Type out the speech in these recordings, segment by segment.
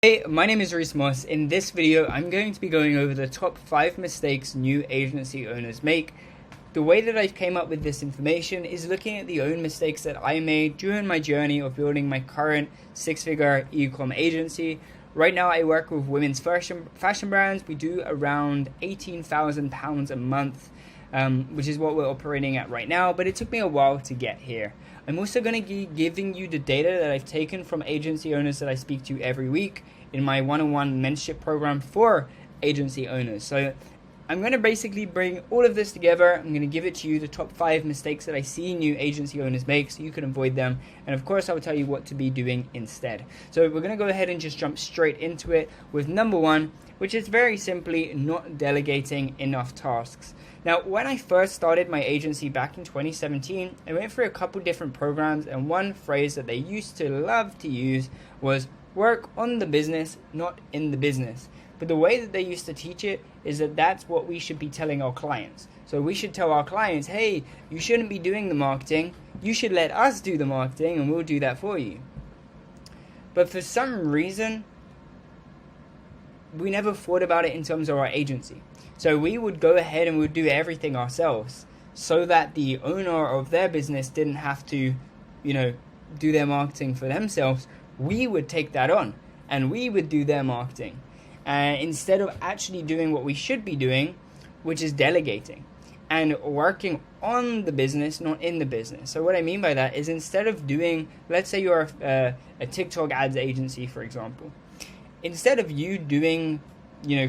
Hey, my name is Reece. In this video, I'm going to be going over the top 5 mistakes new agency owners make. The way that I came up with this information is looking at the own mistakes that I made during my journey of building my current 6-figure e-com agency. Right now, I work with women's fashion brands. We do around £18,000 a month, which is what we're operating at right now, but it took me a while to get here. I'm also going to be giving you the data that I've taken from agency owners that I speak to every week in my one-on-one mentorship program for agency owners. So I'm going to basically bring all of this together. I'm going to give it to you, the top 5 mistakes that I see new agency owners make so you can avoid them. And of course, I will tell you what to be doing instead. So we're going to go ahead and just jump straight into it with number 1, which is very simply not delegating enough tasks. Now, when I first started my agency back in 2017, I went through a couple different programs, and one phrase that they used to love to use was work on the business, not in the business. But the way that they used to teach it is that that's what we should be telling our clients. So we should tell our clients, hey, you shouldn't be doing the marketing. You should let us do the marketing and we'll do that for you. But for some reason, we never thought about it in terms of our agency. So we would go ahead and we'd do everything ourselves so that the owner of their business didn't have to, do their marketing for themselves. We would take that on and we would do their marketing. Instead of actually doing what we should be doing, which is delegating and working on the business, not in the business. So what I mean by that is instead of doing, let's say you're a TikTok ads agency, for example. Instead of you doing,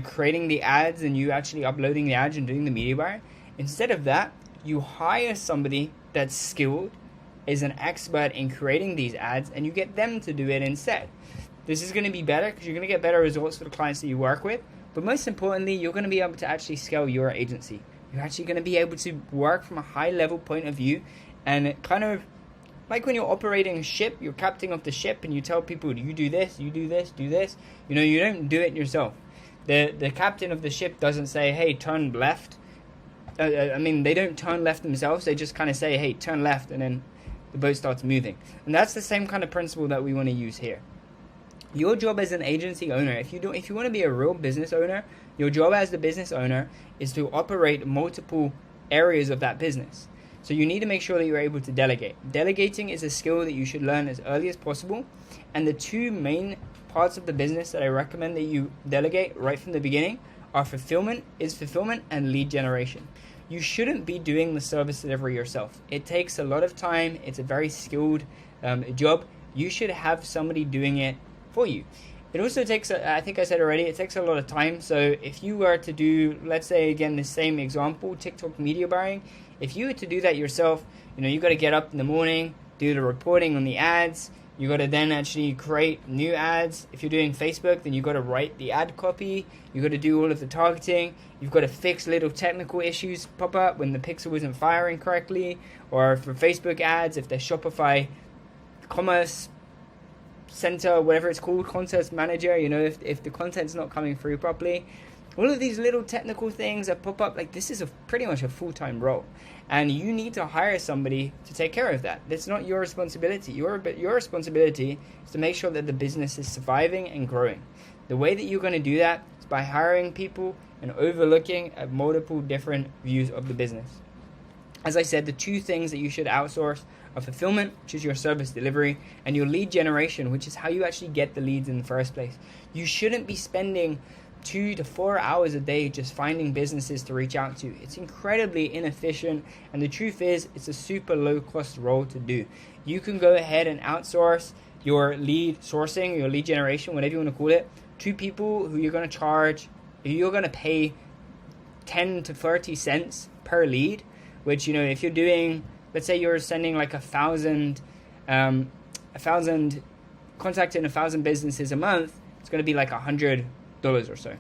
creating the ads and you actually uploading the ads and doing the media buyer, instead of that, you hire somebody that's skilled, is an expert in creating these ads, and you get them to do it instead. This is going to be better because you're going to get better results for the clients that you work with, but most importantly, you're going to be able to actually scale your agency. You're actually going to be able to work from a high level point of view, and kind of like when you're operating a ship, you're captain of the ship and you tell people, you do this, you do this, do this. You don't do it yourself. The captain of the ship doesn't say, hey, turn left. They don't turn left themselves. They just kind of say, hey, turn left, and then the boat starts moving. And that's the same kind of principle that we want to use here. Your job as an agency owner, if you want to be a real business owner, your job as the business owner is to operate multiple areas of that business. So you need to make sure that you're able to delegate. Delegating is a skill that you should learn as early as possible. And the 2 main parts of the business that I recommend that you delegate right from the beginning are fulfillment and lead generation. You shouldn't be doing the service delivery yourself. It takes a lot of time. It's a very skilled job. You should have somebody doing it for you. It also takes, I think I said already, it takes a lot of time. So if you were to do, let's say again, the same example, TikTok media buying, if you were to do that yourself, you got to get up in the morning, do the reporting on the ads. You got to then actually create new ads. If you're doing Facebook, then you got to write the ad copy. You got to do all of the targeting. You've got to fix little technical issues pop up when the pixel isn't firing correctly, or for Facebook ads, if they're Shopify Commerce Center, whatever it's called, Content Manager, if the content's not coming through properly. All of these little technical things that pop up, like this is pretty much a full-time role. And you need to hire somebody to take care of that. That's not your responsibility. Your responsibility is to make sure that the business is surviving and growing. The way that you're going to do that is by hiring people and overlooking at multiple different views of the business. As I said, the 2 things that you should outsource are fulfillment, which is your service delivery, and your lead generation, which is how you actually get the leads in the first place. You shouldn't be spending 2 to 4 hours a day just finding businesses to reach out to. It's incredibly inefficient, and the truth is it's a super low cost role to do. You can go ahead and outsource your lead sourcing, your lead generation, whatever you want to call it, to people who you're going to pay 10 to 30 cents per lead, which, if you're doing, let's say you're sending like 1,000 contacting 1,000 businesses a month, it's going to be like $100 or so.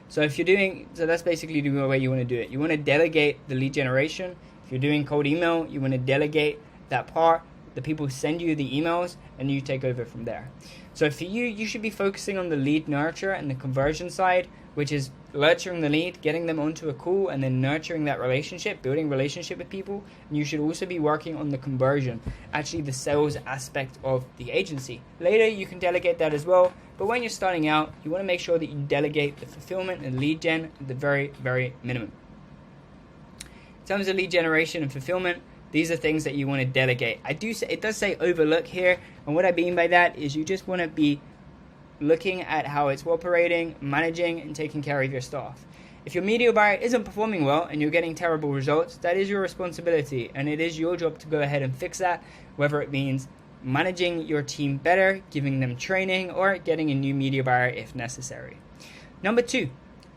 So that's basically the way you want to do it. You want to delegate the lead generation. If you're doing cold email, you want to delegate that part. the people send you the emails, and you take over from there. So for you, you should be focusing on the lead nurture and the conversion side, which is nurturing the lead, getting them onto a call, and then nurturing that relationship, building relationship with people. And you should also be working on the conversion, actually the sales aspect of the agency. Later, you can delegate that as well, but when you're starting out, you want to make sure that you delegate the fulfillment and lead gen at the very, very minimum. In terms of lead generation and fulfillment, these are things that you want to delegate. It does say overlook here, and what I mean by that is you just want to be looking at how it's operating, managing, and taking care of your staff. If your media buyer isn't performing well and you're getting terrible results, that is your responsibility, and it is your job to go ahead and fix that, whether it means managing your team better, giving them training, or getting a new media buyer if necessary. Number 2,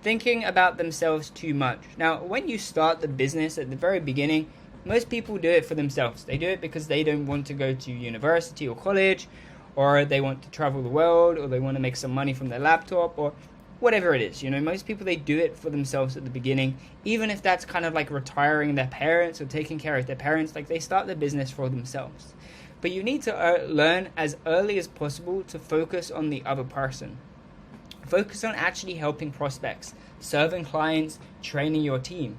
thinking about themselves too much. Now, when you start the business at the very beginning, most people do it for themselves. They do it because they don't want to go to university or college, or they want to travel the world, or they want to make some money from their laptop, or whatever it is. Most people, they do it for themselves at the beginning, even if that's kind of like retiring their parents or taking care of their parents. Like, they start the business for themselves. But you need to learn as early as possible to focus on the other person. Focus on actually helping prospects, serving clients, training your team.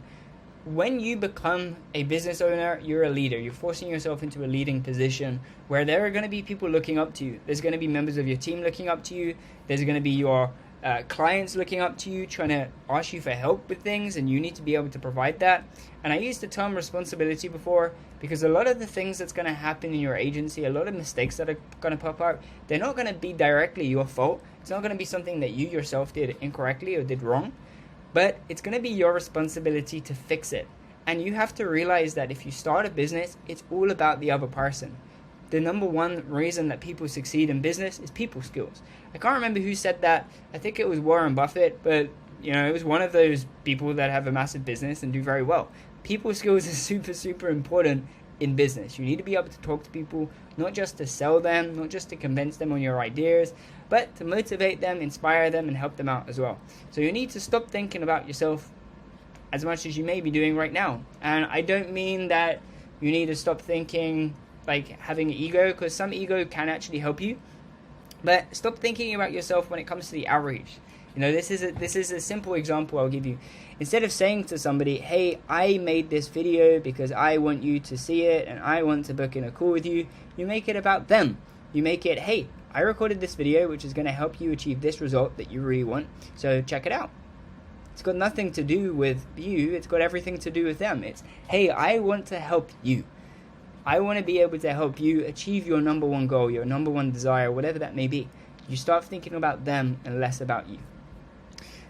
When you become a business owner, you're a leader. You're forcing yourself into a leading position where there are going to be people looking up to you. There's going to be members of your team looking up to you. There's going to be your clients looking up to you, trying to ask you for help with things, and you need to be able to provide that. And I used the term responsibility before because a lot of the things that's going to happen in your agency, a lot of mistakes that are going to pop up, they're not going to be directly your fault. It's not going to be something that you yourself did incorrectly or did wrong. But it's going to be your responsibility to fix it. And you have to realize that if you start a business, it's all about the other person. The number one reason that people succeed in business is people skills. I can't remember who said that. I think it was Warren Buffett, but it was one of those people that have a massive business and do very well. People skills is super, super important in business. You need to be able to talk to people, not just to sell them, not just to convince them on your ideas, but to motivate them, inspire them, and help them out as well. So you need to stop thinking about yourself as much as you may be doing right now. And I don't mean that you need to stop thinking like having an ego, because some ego can actually help you. But stop thinking about yourself when it comes to the outreach. This is a simple example I'll give you. Instead of saying to somebody, hey, I made this video because I want you to see it and I want to book in a call with you, you make it about them. You make it, hey, I recorded this video which is going to help you achieve this result that you really want, so check it out. It's got nothing to do with you, it's got everything to do with them. It's, hey, I want to help you. I want to be able to help you achieve your number one goal, your number one desire, whatever that may be. You start thinking about them and less about you.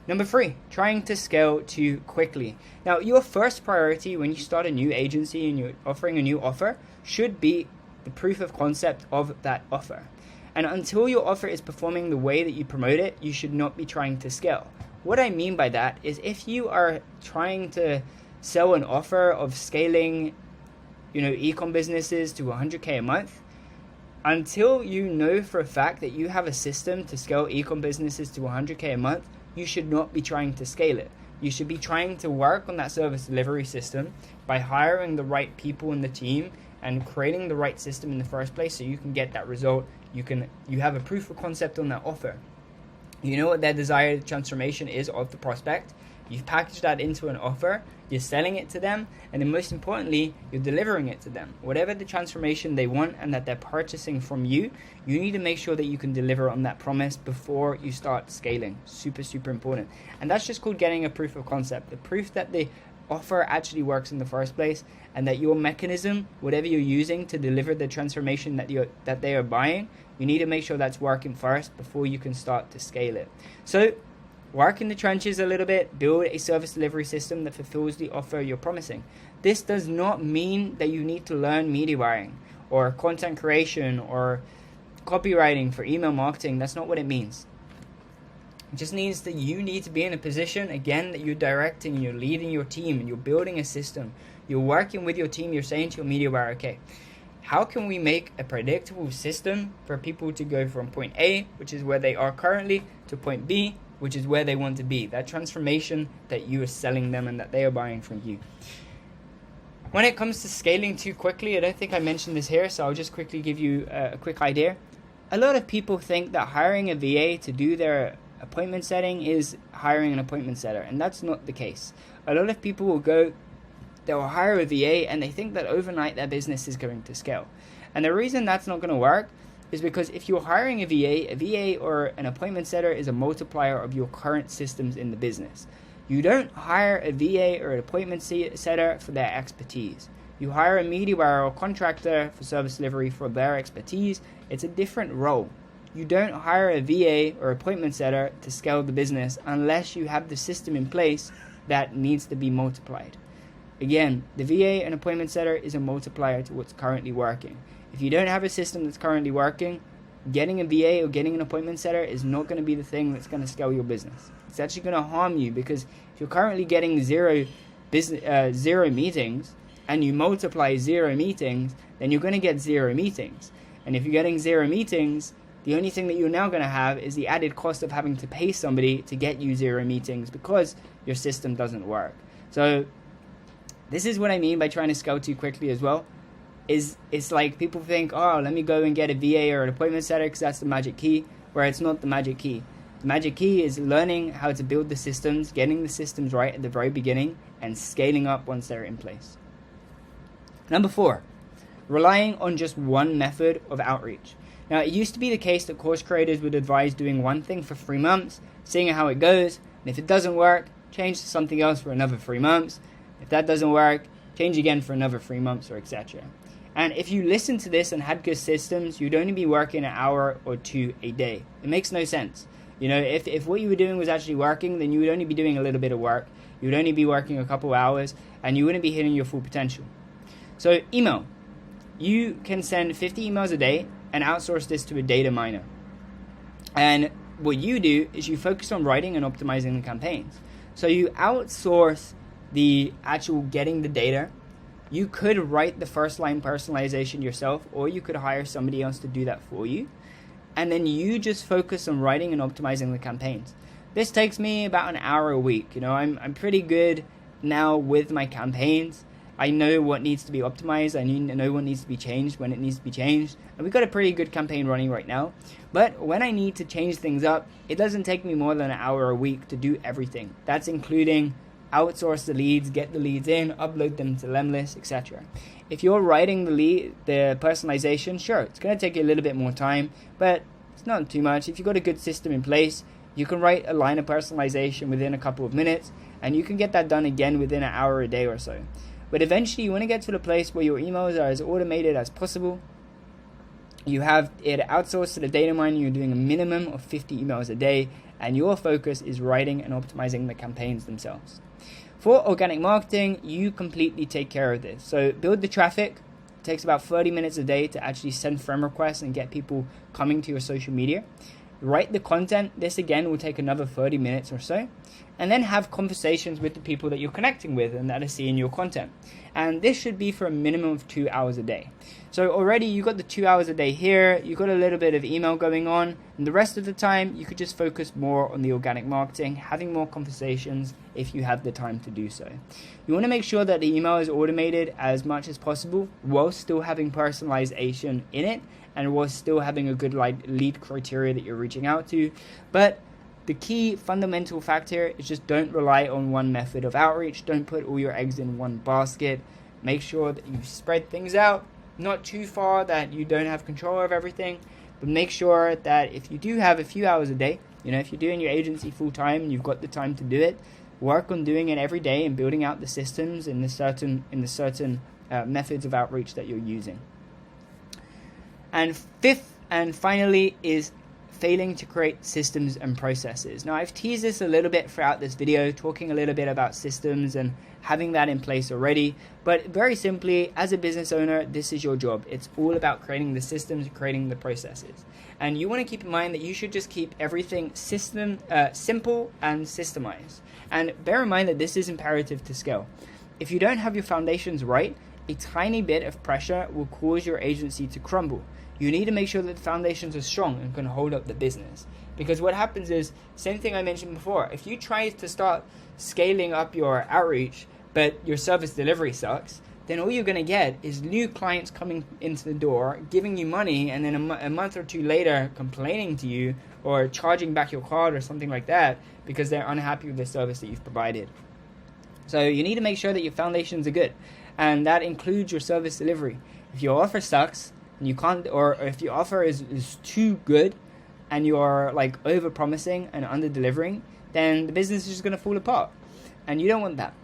Number 3, trying to scale too quickly. Now, your first priority when you start a new agency and you're offering a new offer should be the proof of concept of that offer. And until your offer is performing the way that you promote it, you should not be trying to scale. What I mean by that is if you are trying to sell an offer of scaling, e-com businesses to 100K a month, until you know for a fact that you have a system to scale e-com businesses to 100K a month, you should not be trying to scale it. You should be trying to work on that service delivery system by hiring the right people in the team and creating the right system in the first place so you can get that result. You have a proof of concept on that offer. You know what their desired transformation is of the prospect. You've packaged that into an offer, you're selling it to them, and then most importantly, you're delivering it to them. Whatever the transformation they want and that they're purchasing from you, you need to make sure that you can deliver on that promise before you start scaling. Super, super important. And that's just called getting a proof of concept. The proof that the offer actually works in the first place and that your mechanism, whatever you're using to deliver the transformation that they are buying, you need to make sure that's working first before you can start to scale it. So, work in the trenches a little bit, build a service delivery system that fulfills the offer you're promising. This does not mean that you need to learn media buying or content creation or copywriting for email marketing. That's not what it means. It just means that you need to be in a position, again, that you're directing, you're leading your team, and you're building a system. You're working with your team, you're saying to your media buyer, okay, how can we make a predictable system for people to go from point A, which is where they are currently, to point B, which is where they want to be. That transformation that you are selling them and that they are buying from you. When it comes to scaling too quickly, I don't think I mentioned this here, so I'll just quickly give you a quick idea. A lot of people think that hiring a VA to do their appointment setting is hiring an appointment setter, and that's not the case. A lot of people they'll hire a VA and they think that overnight their business is going to scale. And the reason that's not going to work is because if you're hiring a VA or an appointment setter is a multiplier of your current systems in the business. You don't hire a VA or an appointment setter for their expertise. You hire a media buyer or contractor for service delivery for their expertise. It's a different role. You don't hire a VA or appointment setter to scale the business unless you have the system in place that needs to be multiplied. Again, the VA and appointment setter is a multiplier to what's currently working. If you don't have a system that's currently working, getting a VA or getting an appointment setter is not going to be the thing that's going to scale your business. It's actually going to harm you, because if you're currently getting zero meetings and you multiply 0 meetings, then you're going to get 0 meetings. And if you're getting 0 meetings, the only thing that you're now going to have is the added cost of having to pay somebody to get you 0 meetings because your system doesn't work. So this is what I mean by trying to scale too quickly as well. It's like people think, oh, let me go and get a VA or an appointment setter because that's the magic key, where it's not the magic key. The magic key is learning how to build the systems, getting the systems right at the very beginning, and scaling up once they're in place. Number 4, relying on just one method of outreach. Now, it used to be the case that course creators would advise doing one thing for 3 months, seeing how it goes, and if it doesn't work, change to something else for another 3 months. If that doesn't work, change again for another 3 months, or etc. And if you listen to this and had good systems, you'd only be working an hour or 2 a day. It makes no sense. You know, if what you were doing was actually working, then you would only be doing a little bit of work. You would only be working a couple hours, and you wouldn't be hitting your full potential. So email. You can send 50 emails a day and outsource this to a data miner. And what you do is you focus on writing and optimizing the campaigns. So you outsource the actual getting the data. You could write the first line personalization yourself, or you could hire somebody else to do that for you. And then you just focus on writing and optimizing the campaigns. This takes me about an hour a week. You know, I'm pretty good now with my campaigns. I know what needs to be optimized. I know what needs to be changed when it needs to be changed. And we've got a pretty good campaign running right now. But when I need to change things up, it doesn't take me more than an hour a week to do everything. That's including outsource the leads, get the leads in, upload them to Lemlist, etc. If you're writing the personalization, sure, it's going to take you a little bit more time, but it's not too much. If you've got a good system in place, you can write a line of personalization within a couple of minutes, and you can get that done again within an hour a day or so. But eventually, you want to get to the place where your emails are as automated as possible. You have it outsourced to the data miner. You're doing a minimum of 50 emails a day, and your focus is writing and optimizing the campaigns themselves. For organic marketing, you completely take care of this. So build the traffic. It takes about 30 minutes a day to actually send friend requests and get people coming to your social media. Write the content. This again will take another 30 minutes or so. And then have conversations with the people that you're connecting with and that are seeing your content. And this should be for a minimum of 2 hours a day. So already you got the 2 hours a day here. You got a little bit of email going on. And the rest of the time, you could just focus more on the organic marketing, having more conversations if you have the time to do so. You want to make sure that the email is automated as much as possible while still having personalization in it and while still having a good lead criteria that you're reaching out to. But the key fundamental fact here is just don't rely on one method of outreach. Don't put all your eggs in one basket. Make sure that you spread things out, not too far that you don't have control of everything, but make sure that if you do have a few hours a day, you know, if you're doing your agency full time and you've got the time to do it, work on doing it every day and building out the systems in the certain methods of outreach that you're using. And fifth and finally is failing to create systems and processes. Now, I've teased this a little bit throughout this video, talking a little bit about systems and having that in place already. But very simply, as a business owner, this is your job. It's all about creating the systems, creating the processes. And you want to keep in mind that you should just keep everything simple and systemized. And bear in mind that this is imperative to scale. If you don't have your foundations right, a tiny bit of pressure will cause your agency to crumble. You need to make sure that the foundations are strong and can hold up the business. Because what happens is, same thing I mentioned before, if you try to start scaling up your outreach, but your service delivery sucks, then all you're going to get is new clients coming into the door, giving you money, and then a month or two later complaining to you or charging back your card or something like that because they're unhappy with the service that you've provided. So you need to make sure that your foundations are good, and that includes your service delivery. If your offer sucks and you can't, or if your offer is too good and you are like over promising and under delivering, then the business is just going to fall apart, and you don't want that.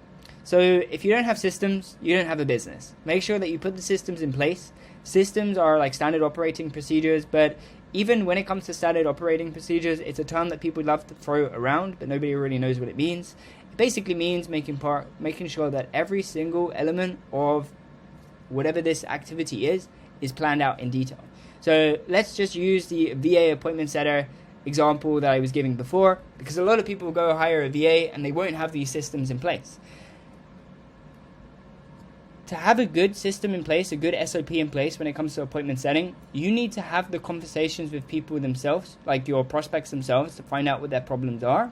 So if you don't have systems, you don't have a business. Make sure that you put the systems in place. Systems are like standard operating procedures, but even when it comes to standard operating procedures, it's a term that people love to throw around, but nobody really knows what it means. It basically means making sure that every single element of whatever this activity is planned out in detail. So let's just use the VA appointment setter example that I was giving before, because a lot of people go hire a VA and they won't have these systems in place. To have a good system in place, a good SOP in place when it comes to appointment setting, you need to have the conversations with people themselves, like your prospects themselves, to find out what their problems are.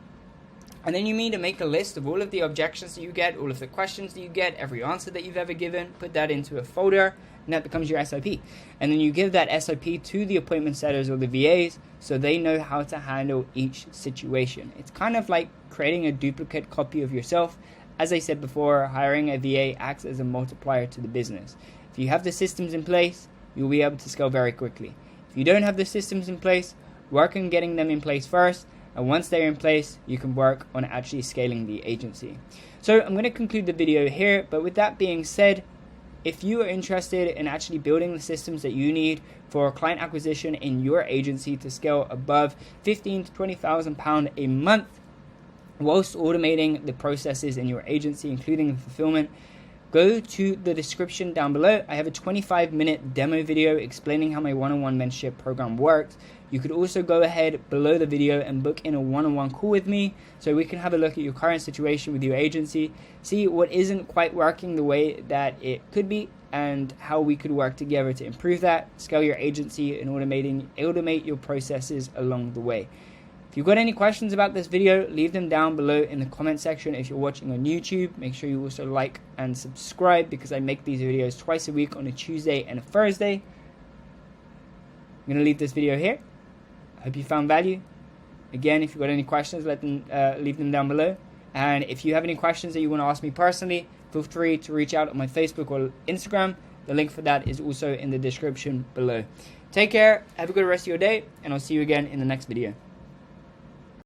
And then you need to make a list of all of the objections that you get, all of the questions that you get, every answer that you've ever given, put that into a folder, and that becomes your SOP. And then you give that SOP to the appointment setters or the VAs so they know how to handle each situation. It's kind of like creating a duplicate copy of yourself. As I said before, hiring a VA acts as a multiplier to the business. If you have the systems in place, you'll be able to scale very quickly. If you don't have the systems in place, work on getting them in place first, and once they're in place, you can work on actually scaling the agency. So I'm going to conclude the video here, but with that being said, if you are interested in actually building the systems that you need for client acquisition in your agency to scale above £15,000 to £20,000 a month, whilst automating the processes in your agency, including the fulfillment, go to the description down below. I have a 25-minute demo video explaining how my one-on-one mentorship program works. You could also go ahead below the video and book in a one-on-one call with me so we can have a look at your current situation with your agency, see what isn't quite working the way that it could be, and how we could work together to improve that, scale your agency, and automate your processes along the way. If you've got any questions about this video, leave them down below in the comment section. If you're watching on YouTube, make sure you also like and subscribe, because I make these videos twice a week on a Tuesday and a Thursday. I'm going to leave this video here. I hope you found value. Again, if you've got any questions, leave them down below. And if you have any questions that you want to ask me personally, feel free to reach out on my Facebook or Instagram. The link for that is also in the description below. Take care, have a good rest of your day, and I'll see you again in the next video.